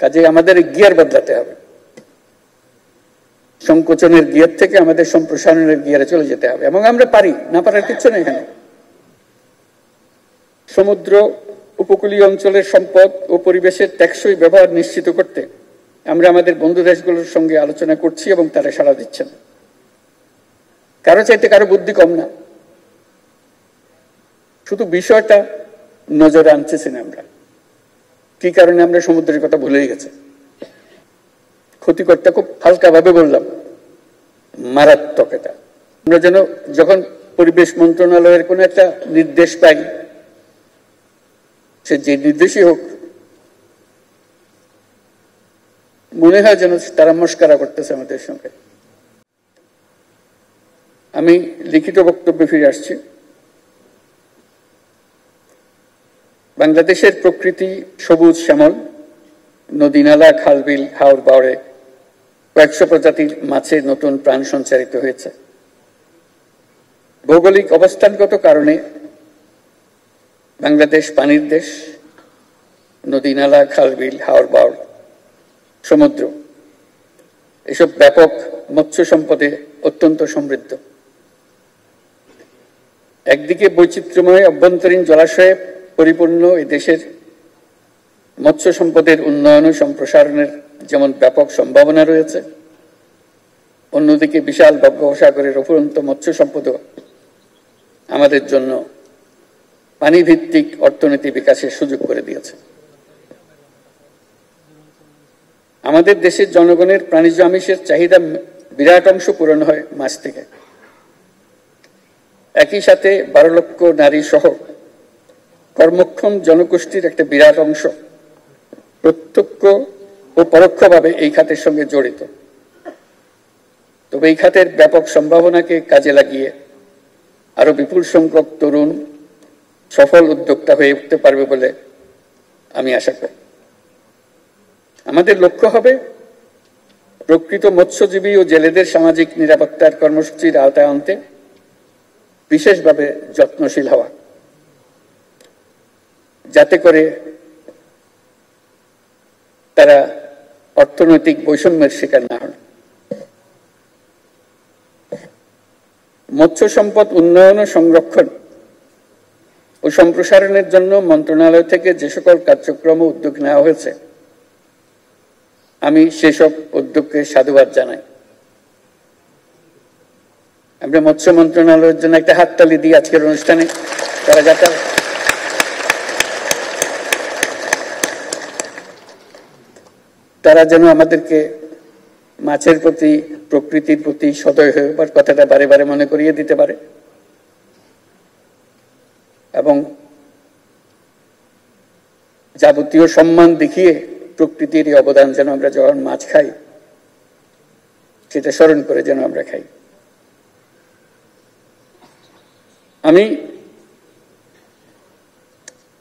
কাজে আমাদের গিয়ার বদলাতে হবে, সংকোচনের গিয়ার থেকে আমাদের সম্প্রসারণের গিয়ারে চলে যেতে হবে, এবং আমরা পারি, না পারার কিছু নেই এখানে। সমুদ্র উপকূলীয় অঞ্চলের সম্পদ ও পরিবেশের টেকসই ব্যবহার নিশ্চিত করতে আমরা আমাদের বন্ধু দেশগুলোর সঙ্গে আলোচনা করছি এবং তারা সাড়া দিচ্ছেন। কারো চাইতে কারো বুদ্ধি কম না, শুধু বিষয়টা নজরে আনতেছি না আমরা। কি কারণে আমরা সমুদ্রের কথা ভুলেই গেছে। ক্ষতিকরটা খুব হালকা ভাবে বললাম, মারাত্মক এটা। আমরা যেন যখন পরিবেশ মন্ত্রণালয়ের কোন একটা নির্দেশ পাই, সে যে নির্দেশই হোক, মনে হয় যেন তারা মস্করা করতেছে আমাদের সঙ্গে। আমি লিখিত বক্তব্যে ফিরে আসছি। বাংলাদেশের প্রকৃতি সবুজ শ্যামল, নদী নালা খালবিল হাওর বাওড়ে কয়েকশো প্রজাতির মাছের নতুন প্রাণ সঞ্চারিত হয়েছে। ভৌগোলিক অবস্থানগত কারণে বাংলাদেশ পানির দেশ, নদী নালা খালবিল হাওর বাওড় সমুদ্র এসব ব্যাপক মৎস্য সম্পদে অত্যন্ত সমৃদ্ধ। একদিকে বৈচিত্র্যময় অভ্যন্তরীণ জলাশয়ে পরিপূর্ণ এই দেশের মৎস্য সম্পদের উন্নয়ন ও সম্প্রসারণের যেমন ব্যাপক সম্ভাবনা রয়েছে, অন্যদিকে বিশাল বঙ্গোপসাগরের অফুরন্ত মৎস্য সম্পদও আমাদের জন্য পানিভিত্তিক অর্থনীতি বিকাশের সুযোগ করে দিয়েছে। আমাদের দেশের জনগণের প্রাণীজ আমিষের চাহিদা বিরাট অংশ পূরণ হয় মাছ থেকে। একই সাথে 12 লক্ষ নারী সহ কর্মক্ষম জনগোষ্ঠীর একটা বিরাট অংশ প্রত্যক্ষ ও পরোক্ষভাবে এই খাতের সঙ্গে জড়িত। তবে এই খাতের ব্যাপক সম্ভাবনাকে কাজে লাগিয়ে আরো বিপুল সংখ্যক তরুণ সফল উদ্যোক্তা হয়ে উঠতে পারবে বলে আমি আশা করি। আমাদের লক্ষ্য হবে প্রকৃত মৎস্যজীবী ও জেলেদের সামাজিক নিরাপত্তার কর্মসূচির আওতায় আনতে বিশেষভাবে যত্নশীল হওয়া, যাতে করে তারা অর্থনৈতিক বৈষম্যের শিকার না হন। মৎস্য সম্পদ উন্নয়ন ও সংরক্ষণ ও সম্প্রসারণের জন্য মন্ত্রণালয় থেকে যে সকল কার্যক্রম ও উদ্যোগ নেওয়া হয়েছে, আমি সেসব উদ্যোগকে সাধুবাদ জানাই। আমরা মৎস্য মন্ত্রণালয়ের জন্য একটা হাততালি দিই আজকের অনুষ্ঠানে। তারা যেন আমাদেরকে মাছের প্রতি, প্রকৃতির প্রতি সদয় হয়ে কথাটা বারে বারে মনে করিয়ে দিতে পারে, এবং যাবতীয় সম্মান দেখিয়ে প্রকৃতির এই অবদান যেন আমরা যখন মাছ খাই সেটা স্মরণ করে যেন আমরা খাই। আমি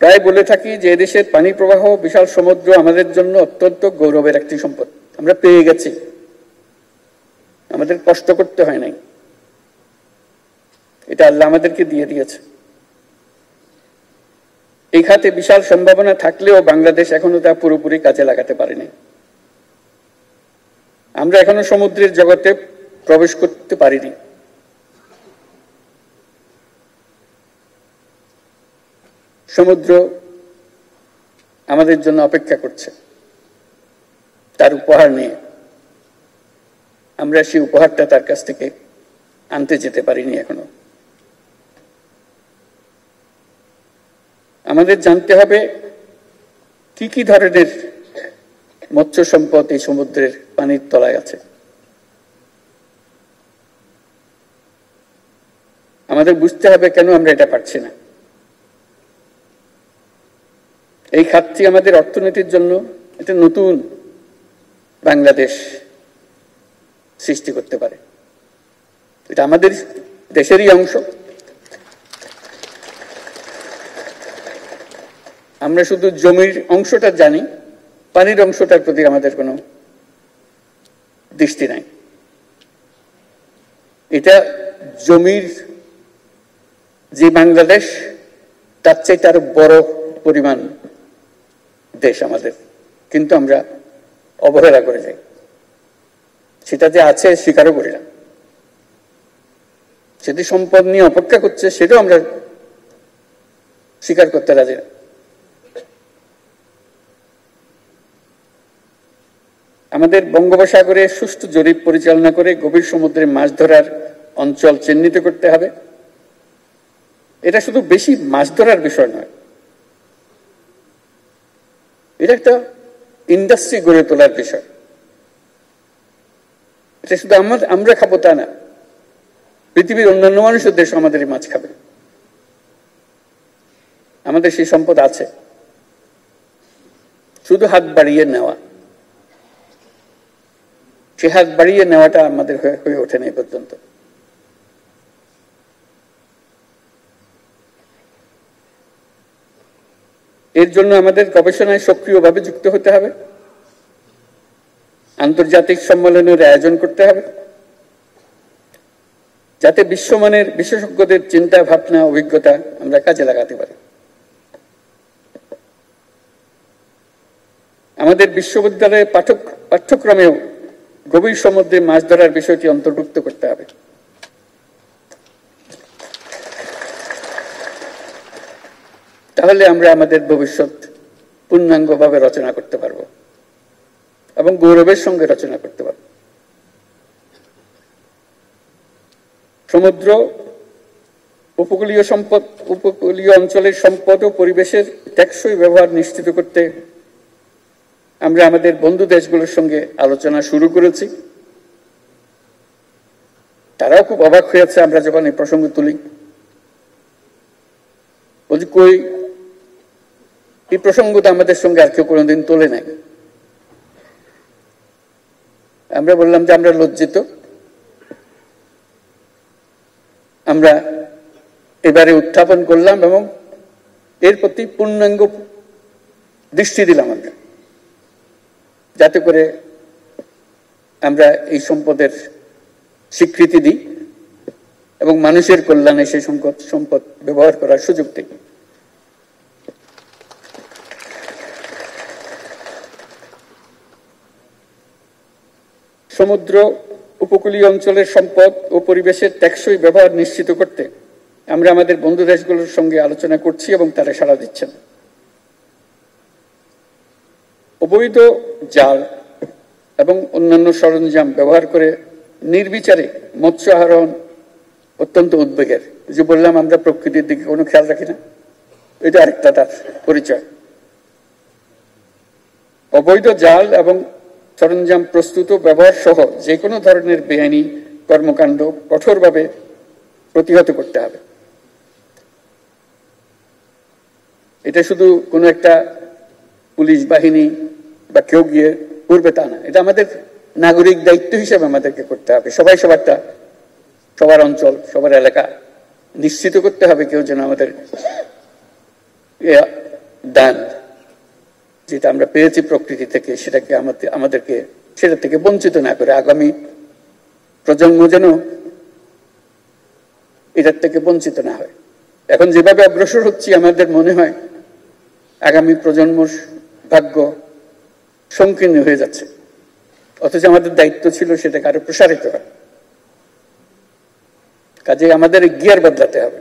প্রায় বলে থাকি যে এদেশের পানি প্রবাহ, বিশাল সমুদ্র আমাদের জন্য অত্যন্ত গৌরবের একটি সম্পদ। আমরা পেয়ে গেছি, আমাদের কষ্ট করতে হয় নাই, এটা আল্লাহ আমাদেরকে দিয়ে দিয়েছে। এই খাতে বিশাল সম্ভাবনা থাকলেও বাংলাদেশ এখনো তা পুরোপুরি কাজে লাগাতে পারেনি। আমরা এখনো সমুদ্রের জগতে প্রবেশ করতে পারিনি। সমুদ্র আমাদের জন্য অপেক্ষা করছে তার উপহার নিয়ে। আমরা সেই উপহারটা তার কাছ থেকে আনতে যেতে পারিনি এখনো। আমাদের জানতে হবে কি কি ধরনের মৎস্য সম্পদ এই সমুদ্রের পানির তলায় আছে। আমাদের বুঝতে হবে কেন আমরা এটা পারছি না। এই খাতটি আমাদের অর্থনীতির জন্য একটা নতুন বাংলাদেশ সৃষ্টি করতে পারে। এটা আমাদের দেশেরই অংশ। আমরা শুধু জমির অংশটা জানি, পানির অংশটার প্রতি আমাদের কোনো দৃষ্টি নাই। এটা জমির যে বাংলাদেশ, তার চাইতে আরো বড় পরিমাণ দেশ আমাদের, কিন্তু আমরা অবহেলা করে যাই, সেটা যে আছে স্বীকারও করি না। সেটি সম্পদ নিয়ে অপেক্ষা করছে, সেটাও আমরা স্বীকার করতে রাজি না। আমাদের বঙ্গোপসাগরে সুষ্ঠু জরিপ পরিচালনা করে গভীর সমুদ্রে মাছ ধরার অঞ্চল চিহ্নিত করতে হবে। এটা শুধু বেশি মাছ ধরার বিষয় নয়, এটা একটা ইন্ডাস্ট্রি গড়ে তোলার বিষয়। এটা শুধু আমরা খাবো তা না, পৃথিবীর অন্যান্য মানুষের দেশ আমাদের এই মাছ খাবে। আমাদের সেই সম্পদ আছে, শুধু হাত বাড়িয়ে নেওয়া। সে হাত বাড়িয়ে নেওয়াটা আমাদের হয়ে ওঠেনি এ পর্যন্ত। এর জন্য আমাদের গবেষণায় সক্রিয়ভাবে যুক্ত হতে হবে, আন্তর্জাতিক সম্মেলনের আয়োজন করতে হবে, যাতে বিশ্বমানের বিশেষজ্ঞদের চিন্তা ভাবনা অভিজ্ঞতা আমরা কাজে লাগাতে পারি। আমাদের বিশ্ববিদ্যালয়ের পাঠ্যক্রমেও গভীর সমুদ্রে মাছ ধরার বিষয়টি অন্তর্ভুক্ত করতে হবে। তাহলে আমরা আমাদের ভবিষ্যৎ পূর্ণাঙ্গভাবে রচনা করতে পারব এবং গৌরবের সঙ্গে রচনা করতে পারব। সমুদ্র, উপকূলীয় অঞ্চলের সম্পদ ও পরিবেশের টেকসই ব্যবহার নিশ্চিত করতে আমরা আমাদের বন্ধু দেশগুলোর সঙ্গে আলোচনা শুরু করেছি। তারাও খুব অবাক হয়েছে আমরা যখন এই প্রসঙ্গ তুলি। বলছি, কই এই প্রসঙ্গটা আমাদের সঙ্গে আর কেউ কোনোদিন তোলে নাই। আমরা বললাম যে আমরা লজ্জিত, আমরা এবারে উত্থাপন করলাম এবং এর প্রতি পূর্ণাঙ্গ দৃষ্টি দিলাম আমরা, যাতে করে আমরা এই সম্পদের স্বীকৃতি দিই এবং মানুষের কল্যাণে সেই সম্পদ ব্যবহার করার সুযোগ দিই। সমুদ্র, উপকূলীয় অঞ্চলের সম্পদ ও পরিবেশের টেকসই ব্যবহার নিশ্চিত করতে আমরা আমাদের বন্ধু দেশগুলোর সঙ্গে আলোচনা করছি এবং তারা সাড়া দিচ্ছেন। অবৈধ জাল এবং অন্যান্য সরঞ্জাম ব্যবহার করে নির্বিচারে মৎস্য আহরণ অত্যন্ত উদ্বেগের। যে বললাম আমরা প্রকৃতির দিকে কোনো খেয়াল রাখি না, এটা আরেকটা তার পরিচয়। অবৈধ জাল এবং সরঞ্জাম প্রস্তুত ব্যবহার সহ যে কোনো ধরনের বেআইনি কর্মকাণ্ড কঠোরভাবে প্রতিহত করতে হবে। এটা শুধু কোনো একটা পুলিশ বাহিনী বা কেউ গিয়ে করবে তা না, এটা আমাদের নাগরিক দায়িত্ব হিসেবে আমাদেরকে করতে হবে। সবাই সবারটা, সবার অঞ্চল, সবার এলাকা নিশ্চিত করতে হবে কেউ যেন আমাদের দান যেটা আমরা পেয়েছি প্রকৃতি থেকে সেটাকে আমাদেরকে সেটা থেকে বঞ্চিত না করে আগামী প্রজন্ম যেন এটার থেকে বঞ্চিত না হয়। এখন যেভাবে অগ্রসর হচ্ছি আমাদের মনে হয় আগামী প্রজন্মর ভাগ্য সংকীর্ণ হয়ে যাচ্ছে, অথচ আমাদের দায়িত্ব ছিল সেটাকে আরো প্রসারিত করা। কাজে আমাদের গিয়ার বদলাতে হবে,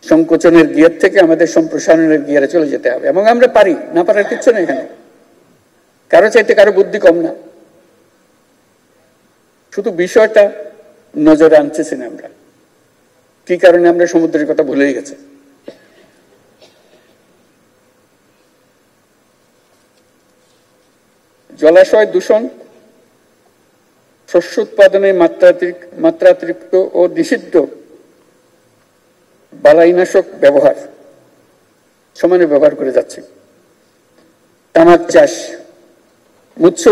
সংকোচনের গিয়ার থেকে আমাদের সম্প্রসারণের গিয়ারে চলে যেতে হবে। এবং আমরা পারি, না পারার কিচ্ছু নেই এখানে, কারো চাইতে কারো বুদ্ধি কম না। শুধু বিষয়টা নজরে আনতেছি না আমরা, কি কারণে আমরা সমুদ্রের কথা ভুলেই গেছি। জলাশয় দূষণ, শস্য উৎপাদনে মাত্রাতিরিক্ত ও নিষিদ্ধ বালাইনাশক ব্যবহার সমানে ব্যবহার করে যাচ্ছে। তামাক চাষ মৎস্য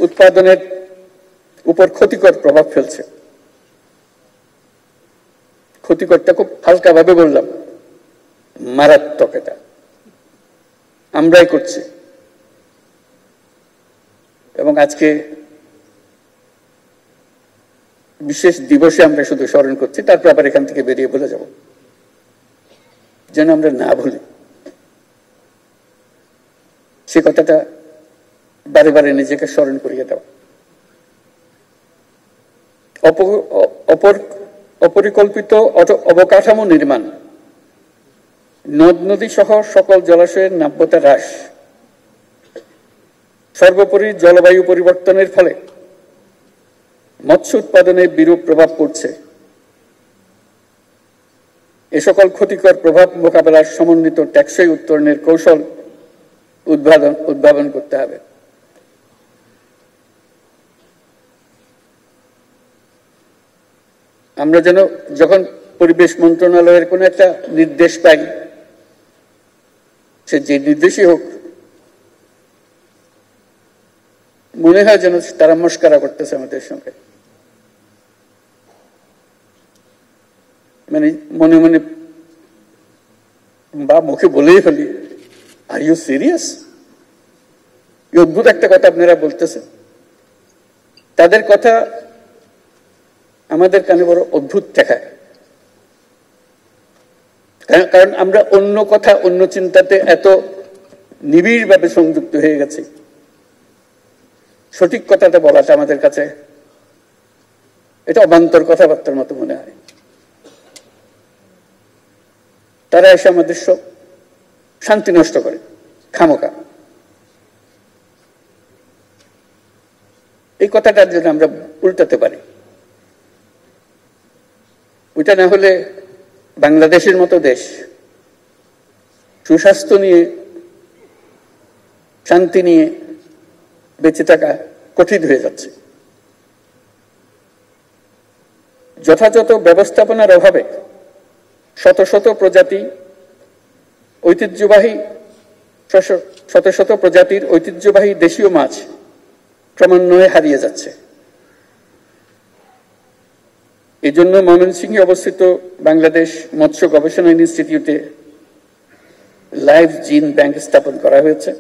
উৎপাদনের উপর ক্ষতিকর প্রভাব ফেলছে। ক্ষতিকরটা খুব হালকা ভাবে বললাম, মারাত্মক। এটা আমরাই করছি এবং আজকে বিশেষ দিবসে আমরা শুধু স্মরণ করছি, তারপর আবার এখান থেকে বেরিয়ে বলে যাব, যেন আমরা না ভুলি। সে কথাটা বারে বারে নিজেকে স্মরণ করিয়ে দেওয়া, অপরিকল্পিত অবকাঠামো নির্মাণ, নদ নদী সহ সকল জলাশয়ের নাব্যতা হ্রাস, সর্বোপরি জলবায়ু পরিবর্তনের ফলে মৎস্য উৎপাদনে বিরূপ প্রভাব পড়ছে। এ সকল ক্ষতিকর প্রভাব মোকাবেলার সমন্বিত টেকসই উত্তরণের কৌশল উদ্ভাবন করতে হবে। আমরা যেন যখন পরিবেশ মন্ত্রণালয়ের কোন একটা নির্দেশ পাই, সে যে নির্দেশই হোক, মনে হয় যেন তারা মস্করা করতেছে আমাদের সঙ্গে, মানে মনে মনে বা মুখে বলেই ফেলি, আর ইউ সিরিয়াস? অদ্ভুত একটা কথা আপনারা বলতেছেন। তাদের কথা আমাদের কানে বড় অদ্ভুত দেখায়, কারণ আমরা অন্য কথা অন্য চিন্তাতে এত নিবিড়ভাবে সংযুক্ত হয়ে গেছি, সঠিক কথাটা বলাটা আমাদের কাছে এটা অবান্তর কথাবার্তার মতো মনে হয়। তারা এসে আমাদের সব শান্তি নষ্ট করে খামোকা। এই কথাটার জন্য আমরা উল্টাতে পারি। ওইটা না হলে বাংলাদেশের মতো দেশ সুস্বাস্থ্য নিয়ে, শান্তি নিয়ে বেঁচে থাকা কঠিন হয়ে যাচ্ছে। যথাযথ ব্যবস্থাপনার অভাবে শত শত প্রজাতির ঐতিহ্যবাহী দেশীয় মাছ ক্রমান্বয়ে হারিয়ে যাচ্ছে। এই জন্য ময়মনসিংহে অবস্থিত বাংলাদেশ মৎস্য গবেষণা ইনস্টিটিউটে লাইভ জিন ব্যাংক স্থাপন করা হয়েছে।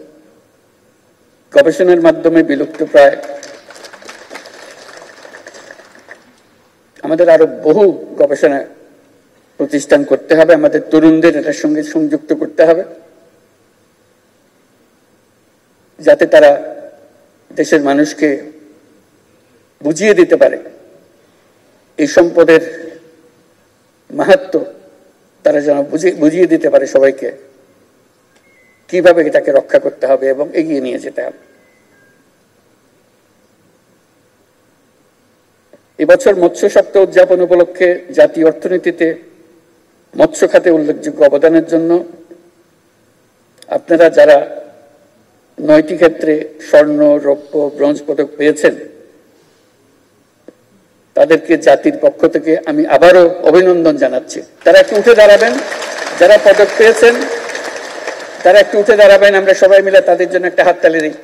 গবেষণার মাধ্যমে বিলুপ্ত প্রায় আমাদের আরো বহু গবেষণা প্রতিষ্ঠান করতে হবে, আমাদের তরুণদের এটার সঙ্গে সংযুক্ত করতে হবে, যাতে তারা দেশের মানুষকে বুঝিয়ে দিতে পারে এই সম্পদের মাহাত্ম্য, তারা যেন বুঝিয়ে দিতে পারে সবাইকে কিভাবে এটাকে রক্ষা করতে হবে এবং এগিয়ে নিয়ে যেতে হবে। এবছর মৎস্য সপ্তাহ উদযাপন উপলক্ষে জাতীয় অর্থনীতিতে মৎস্য খাতে উল্লেখযোগ্য অবদানের জন্য আপনারা যারা 9টি ক্ষেত্রে স্বর্ণ, রৌপ্য, ব্রোঞ্জ পদক পেয়েছেন, তাদেরকে জাতির পক্ষ থেকে আমি আবারও অভিনন্দন জানাচ্ছি। তারা একটু উঠে দাঁড়াবেন, যারা পদক পেয়েছেন তারা একটু উঠে দাঁড়াবেন, আমরা সবাই মিলে তাদের জন্য একটা হাততালি দিই।